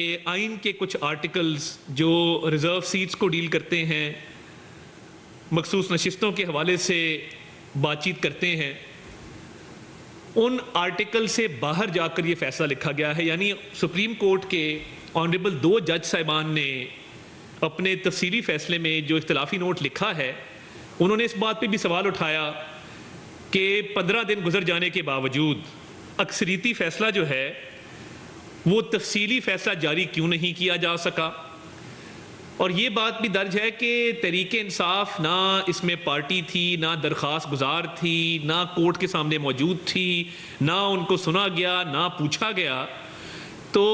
آئین کے کچھ آرٹیکلز جو ریزرو سیٹس کو ڈیل کرتے ہیں، مخصوص نشستوں کے حوالے سے بات چیت کرتے ہیں، ان آرٹیکل سے باہر جا کر یہ فیصلہ لکھا گیا ہے. یعنی سپریم کورٹ کے آنریبل 2 جج صاحبان نے اپنے تفصیلی فیصلے میں جو اختلافی نوٹ لکھا ہے، انہوں نے اس بات پہ بھی سوال اٹھایا کہ 15 دن گزر جانے کے باوجود اکثریتی فیصلہ جو ہے وہ تفصیلی فیصلہ جاری کیوں نہیں کیا جا سکا. اور یہ بات بھی درج ہے کہ تحریک انصاف نہ اس میں پارٹی تھی، نہ درخواست گزار تھی، نہ کورٹ کے سامنے موجود تھی، نہ ان کو سنا گیا، نہ پوچھا گیا. تو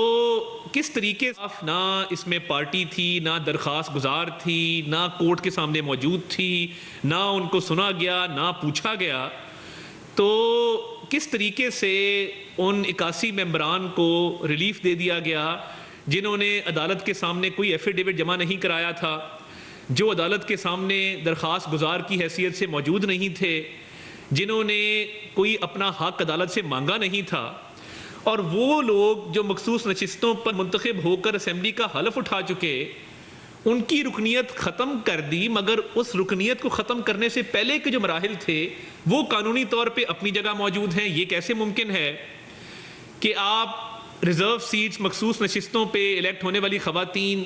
کس طریقے سے نہ اس میں پارٹی تھی، نہ درخواست گزار تھی، نہ کورٹ کے سامنے موجود تھی، نہ ان کو سنا گیا، نہ پوچھا گیا، تو کس طریقے سے ان 81 ممبران کو ریلیف دے دیا گیا جنہوں نے عدالت کے سامنے کوئی ایفیڈیوٹ جمع نہیں کرایا تھا، جو عدالت کے سامنے درخواست گزار کی حیثیت سے موجود نہیں تھے، جنہوں نے کوئی اپنا حق عدالت سے مانگا نہیں تھا، اور وہ لوگ جو مخصوص نشستوں پر منتخب ہو کر اسمبلی کا حلف اٹھا چکے، ان کی رکنیت ختم کر دی، مگر اس رکنیت کو ختم کرنے سے پہلے کے جو مراحل تھے وہ قانونی طور پہ اپنی جگہ موجود ہیں. یہ کیسے ممکن ہے کہ آپ ریزرو سیٹس، مخصوص نشستوں پہ الیکٹ ہونے والی خواتین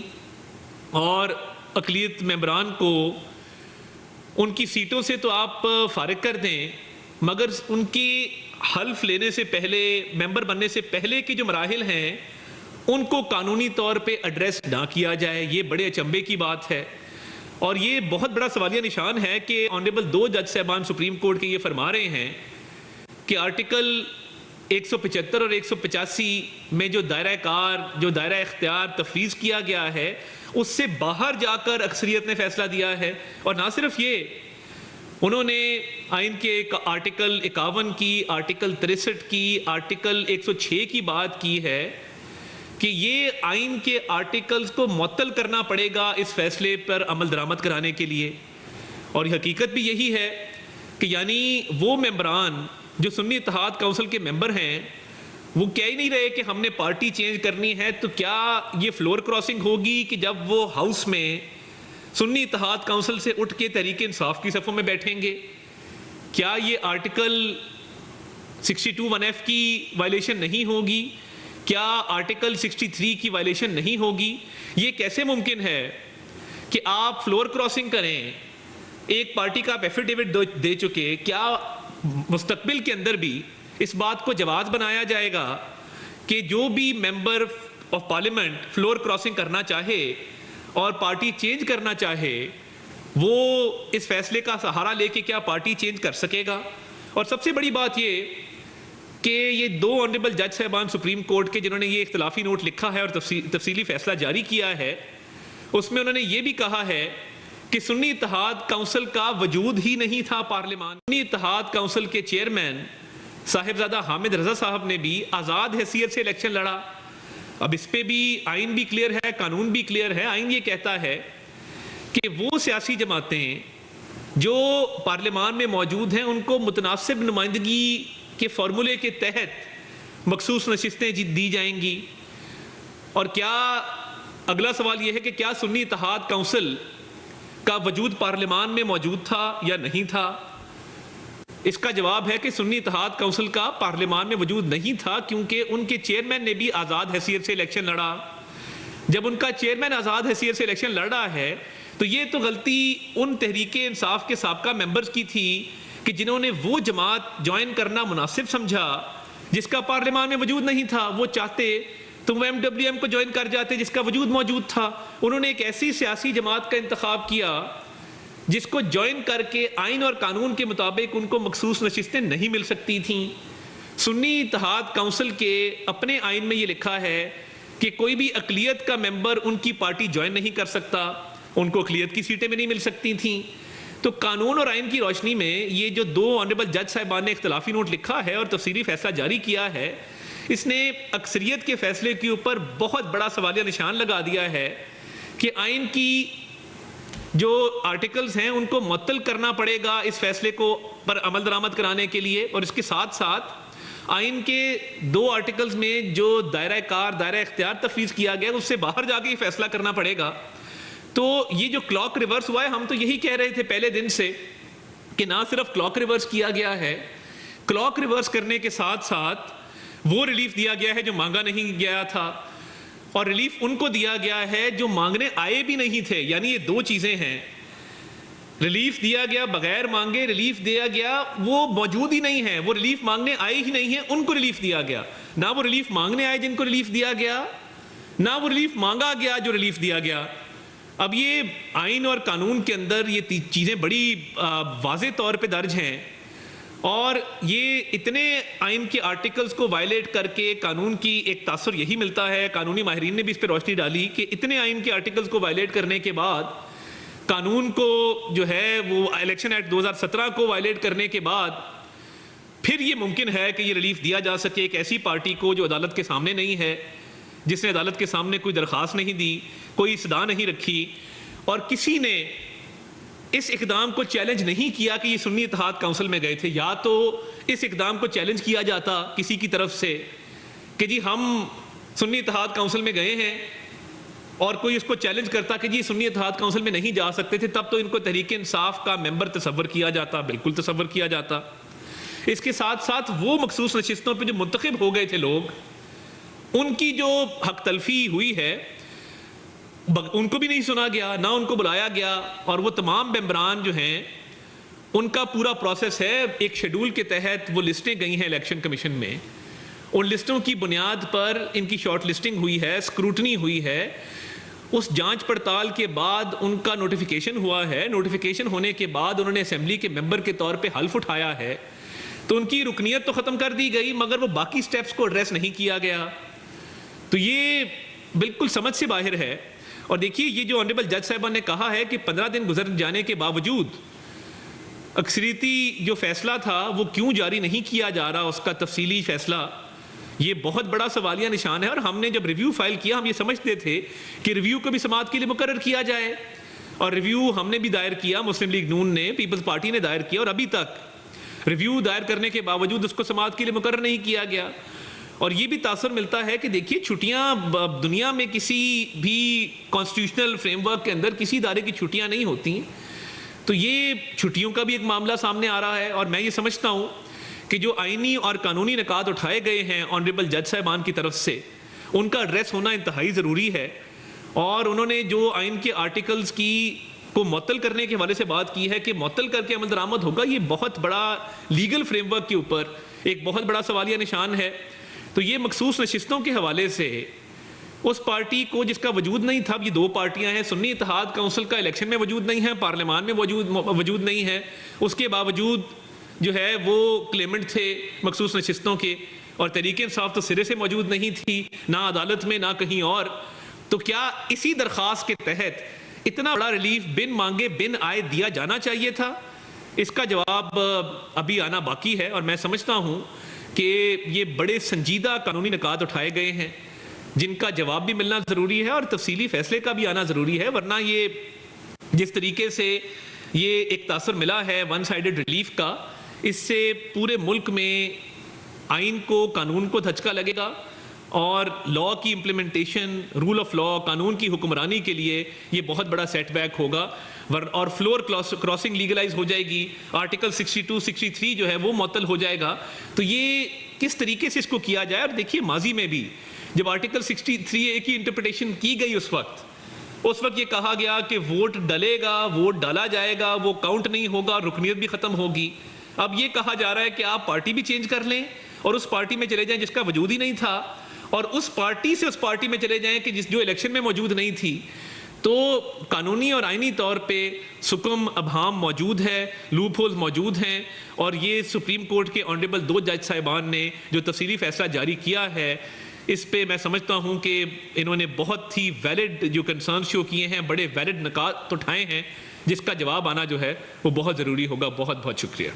اور اقلیت ممبران کو ان کی سیٹوں سے تو آپ فارغ کر دیں، مگر ان کی حلف لینے سے پہلے، ممبر بننے سے پہلے کے جو مراحل ہیں ان کو قانونی طور پہ ایڈریس نہ کیا جائے؟ یہ بڑے اچنبے کی بات ہے، اور یہ بہت بڑا سوالیہ نشان ہے کہ آنریبل 2 جج صاحبان سپریم کورٹ کے یہ فرما رہے ہیں کہ آرٹیکل 175 اور 185 میں جو دائرہ کار، جو دائرہ اختیار تفویض کیا گیا ہے، اس سے باہر جا کر اکثریت نے فیصلہ دیا ہے. اور نہ صرف یہ، انہوں نے آئین کے آرٹیکل 51 کی، آرٹیکل 63 کی، آرٹیکل 106 کی بات کی ہے کہ یہ آئین کے آرٹیکلز کو معطل کرنا پڑے گا اس فیصلے پر عمل درآمد کرانے کے لیے. اور حقیقت بھی یہی ہے کہ یعنی وہ ممبران جو سنی اتحاد کونسل کے ممبر ہیں، وہ کہہ ہی نہیں رہے کہ ہم نے پارٹی چینج کرنی ہے. تو کیا یہ فلور کراسنگ ہوگی کہ جب وہ ہاؤس میں سنی اتحاد کونسل سے اٹھ کے تحریک انصاف کی صفوں میں بیٹھیں گے؟ کیا یہ آرٹیکل 62(1)(f) کی وائلیشن نہیں ہوگی؟ کیا آرٹیکل 63 کی وائلیشن نہیں ہوگی؟ یہ کیسے ممکن ہے کہ آپ فلور کراسنگ کریں؟ ایک پارٹی کا آپ ایفیڈیوٹ دے چکے، کیا مستقبل کے اندر بھی اس بات کو جواز بنایا جائے گا کہ جو بھی member of parliament floor crossing کرنا چاہے اور پارٹی چینج کرنا چاہے، وہ اس فیصلے کا سہارا لے کے کیا پارٹی چینج کر سکے گا؟ اور سب سے بڑی بات یہ کہ یہ 2 آنریبل جج صاحبان سپریم کورٹ کے جنہوں نے یہ اختلافی نوٹ لکھا ہے اور تفصیلی فیصلہ جاری کیا ہے، اس میں انہوں نے یہ بھی کہا ہے کہ سنی اتحاد کونسل کا وجود ہی نہیں تھا پارلیمان. سنی اتحاد کونسل کے چیئرمین صاحبزادہ حامد رضا صاحب نے بھی آزاد حیثیت سے الیکشن لڑا. اب اس پہ بھی آئین بھی کلیئر ہے، قانون بھی کلیئر ہے. آئین یہ کہتا ہے کہ وہ سیاسی جماعتیں جو پارلیمان میں موجود ہیں ان کو متناسب نمائندگی کے فارمولے کے تحت مخصوص نشستیں دی جائیں گی. اور کیا اگلا سوال یہ ہے کہ کیا سنی اتحاد کونسل کا وجود پارلیمان میں موجود تھا یا نہیں تھا؟ اس کا جواب ہے کہ سنی اتحاد کونسل کا پارلیمان میں وجود نہیں تھا، کیونکہ ان کے چیئرمین نے بھی آزاد حیثیت سے الیکشن لڑا. جب ان کا چیئرمین آزاد حیثیت سے الیکشن لڑ رہا ہے تو یہ تو غلطی ان تحریک انصاف کے سابقہ ممبرز کی تھی کہ جنہوں نے وہ جماعت جوائن کرنا مناسب سمجھا جس کا پارلیمان میں وجود نہیں تھا. وہ چاہتے تو وہ MWM کو جوائن کر جاتے جس کا وجود موجود تھا. انہوں نے ایک ایسی سیاسی جماعت کا انتخاب کیا جس کو جوائن کر کے آئین اور قانون کے مطابق ان کو مخصوص نشستیں نہیں مل سکتی تھیں. سنی اتحاد کونسل کے اپنے آئین میں یہ لکھا ہے کہ کوئی بھی اقلیت کا ممبر ان کی پارٹی جوائن نہیں کر سکتا، ان کو اقلیت کی سیٹیں بھی نہیں مل سکتی تھیں. تو قانون اور آئین کی روشنی میں یہ جو 2 آنریبل جج صاحبان نے اختلافی نوٹ لکھا ہے اور تفصیلی فیصلہ جاری کیا ہے، اس نے اکثریت کے فیصلے کے اوپر بہت بڑا سوالیہ نشان لگا دیا ہے کہ آئین کی جو آرٹیکلز ہیں ان کو معطل کرنا پڑے گا اس فیصلے کو پر عمل درآمد کرانے کے لیے. اور اس کے ساتھ ساتھ آئین کے 2 آرٹیکلز میں جو دائرہ کار دائرہ اختیار تفویض کیا گیا اس سے باہر جا کے یہ فیصلہ کرنا پڑے گا. تو یہ جو کلاک ریورس ہوا ہے, ہم تو یہی کہہ رہے تھے پہلے دن سے کہ نہ صرف کلاک ریورس کیا گیا ہے, کلاک ریورس کرنے کے ساتھ ساتھ وہ ریلیف دیا گیا ہے جو مانگا نہیں گیا تھا, اور ریلیف ان کو دیا گیا ہے جو مانگنے آئے بھی نہیں تھے. یعنی یہ 2 چیزیں ہیں, ریلیف دیا گیا بغیر مانگے, ریلیف دیا گیا وہ موجود ہی نہیں ہے, وہ ریلیف مانگنے آئے ہی نہیں ہیں ان کو ریلیف دیا گیا. نہ وہ ریلیف مانگنے آئے جن کو ریلیف دیا گیا, نہ وہ ریلیف مانگا گیا جو ریلیف دیا گیا. اب یہ آئین اور قانون کے اندر یہ چیزیں بڑی واضح طور پہ درج ہیں, اور یہ اتنے آئین کے آرٹیکلز کو وائلیٹ کر کے قانون کی ایک تاثر یہی ملتا ہے, قانونی ماہرین نے بھی اس پہ روشنی ڈالی کہ اتنے آئین کے آرٹیکلز کو وائلیٹ کرنے کے بعد, قانون کو جو ہے وہ الیکشن ایکٹ 2017 کو وائلیٹ کرنے کے بعد پھر یہ ممکن ہے کہ یہ ریلیف دیا جا سکے ایک ایسی پارٹی کو جو عدالت کے سامنے نہیں ہے, جس نے عدالت کے سامنے کوئی درخواست نہیں دی, کوئی صدا نہیں رکھی, اور کسی نے اس اقدام کو چیلنج نہیں کیا کہ یہ سنی اتحاد کونسل میں گئے تھے. یا تو اس اقدام کو چیلنج کیا جاتا کسی کی طرف سے کہ جی ہم سنی اتحاد کونسل میں گئے ہیں, اور کوئی اس کو چیلنج کرتا کہ جی سنی اتحاد کونسل میں نہیں جا سکتے تھے, تب تو ان کو تحریک انصاف کا ممبر تصور کیا جاتا, بالکل تصور کیا جاتا. اس کے ساتھ ساتھ وہ مخصوص نشستوں پہ جو منتخب ہو گئے تھے لوگ, ان کی جو حق تلفی ہوئی ہے ان کو بھی نہیں سنا گیا, نہ ان کو بلایا گیا, اور وہ تمام ممبران جو ہیں ان کا پورا پروسیس ہے, ایک شیڈول کے تحت وہ لسٹیں گئی ہیں الیکشن کمیشن میں, ان لسٹوں کی بنیاد پر ان کی شارٹ لسٹنگ ہوئی ہے, اسکروٹنی ہوئی ہے, اس جانچ پڑتال کے بعد ان کا نوٹیفیکیشن ہوا ہے, نوٹیفیکیشن ہونے کے بعد انہوں نے اسمبلی کے ممبر کے طور پہ حلف اٹھایا ہے, تو ان کی رکنیت تو ختم کر دی گئی مگر وہ باقی سٹیپس کو ایڈریس نہیں کیا گیا. تو یہ بالکل سمجھ سے باہر ہے. اور دیکھیے یہ جو آنریبل جج صاحبہ نے کہا ہے کہ 15 دن گزر جانے کے باوجود اکثریتی جو فیصلہ تھا وہ کیوں جاری نہیں کیا جا رہا, اس کا تفصیلی فیصلہ, یہ بہت بڑا سوالیہ نشان ہے. اور ہم نے جب ریویو فائل کیا ہم یہ سمجھتے تھے کہ ریویو کو بھی سماعت کے لیے مقرر کیا جائے, اور ریویو ہم نے بھی دائر کیا, مسلم لیگ نون نے, پیپلز پارٹی نے دائر کیا, اور ابھی تک ریویو دائر کرنے کے باوجود اس کو سماعت کے لیے مقرر نہیں کیا گیا. اور یہ بھی تاثر ملتا ہے کہ دیکھیے چھٹیاں دنیا میں کسی بھی کانسٹیٹیوشنل فریم ورک کے اندر کسی ادارے کی چھٹیاں نہیں ہوتی, تو یہ چھٹیوں کا بھی ایک معاملہ سامنے آ رہا ہے. اور میں یہ سمجھتا ہوں کہ جو آئینی اور قانونی نکات اٹھائے گئے ہیں آنریبل جج صاحبان کی طرف سے, ان کا ایڈریس ہونا انتہائی ضروری ہے. اور انہوں نے جو آئین کے آرٹیکلز کی کو معطل کرنے کے حوالے سے بات کی ہے کہ معطل کر کے عمل درآمد ہوگا, یہ بہت بڑا لیگل فریم ورک کے اوپر ایک بہت بڑا سوالیہ نشان ہے. تو یہ مخصوص نشستوں کے حوالے سے اس پارٹی کو جس کا وجود نہیں تھا, یہ 2 پارٹیاں ہیں, سنی اتحاد کونسل کا الیکشن میں وجود نہیں ہے, پارلیمان میں وجود نہیں ہے, اس کے باوجود جو ہے وہ کلیمنٹ تھے مخصوص نشستوں کے, اور تحریک انصاف تو سرے سے موجود نہیں تھی, نہ عدالت میں نہ کہیں اور. تو کیا اسی درخواست کے تحت اتنا بڑا ریلیف بن مانگے بن آئے دیا جانا چاہیے تھا؟ اس کا جواب ابھی آنا باقی ہے. اور میں سمجھتا ہوں کہ یہ بڑے سنجیدہ قانونی نکات اٹھائے گئے ہیں جن کا جواب بھی ملنا ضروری ہے, اور تفصیلی فیصلے کا بھی آنا ضروری ہے. ورنہ یہ جس طریقے سے یہ ایک تاثر ملا ہے ون سائیڈڈ ریلیف کا, اس سے پورے ملک میں آئین کو, قانون کو دھچکا لگے گا, اور لا کی امپلیمنٹیشن, رول آف لا, قانون کی حکمرانی کے لیے یہ بہت بڑا سیٹ بیک ہوگا. اور فلور کراسنگ لیگلائز ہو جائے گی, آرٹیکل 62, 63 جو ہے وہ معطل ہو جائے گا. تو یہ کس طریقے سے اس کو کیا جائے. اور دیکھیے ماضی میں بھی جب آرٹیکل 63A کی انٹرپریٹیشن کی گئی اس وقت یہ کہا گیا کہ ووٹ ڈلے گا, ووٹ ڈالا جائے گا, وہ کاؤنٹ نہیں ہوگا, رکنیت بھی ختم ہوگی. اب یہ کہا جا رہا ہے کہ آپ پارٹی بھی چینج کر لیں اور اس پارٹی میں چلے جائیں جس کا وجود ہی نہیں تھا, اور اس پارٹی سے اس پارٹی میں چلے جائیں کہ جو الیکشن میں موجود نہیں تھی. تو قانونی اور آئینی طور پہ سکم ابہام موجود ہے, لوپ ہولز موجود ہیں, اور یہ سپریم کورٹ کے آنریبل 2 جج صاحبان نے جو تفصیلی فیصلہ جاری کیا ہے, اس پہ میں سمجھتا ہوں کہ انہوں نے بہت ہی ویلڈ جو کنسرن شو کیے ہیں, بڑے ویلڈ نکات اٹھائے ہیں, جس کا جواب آنا جو ہے وہ بہت ضروری ہوگا. بہت بہت شکریہ.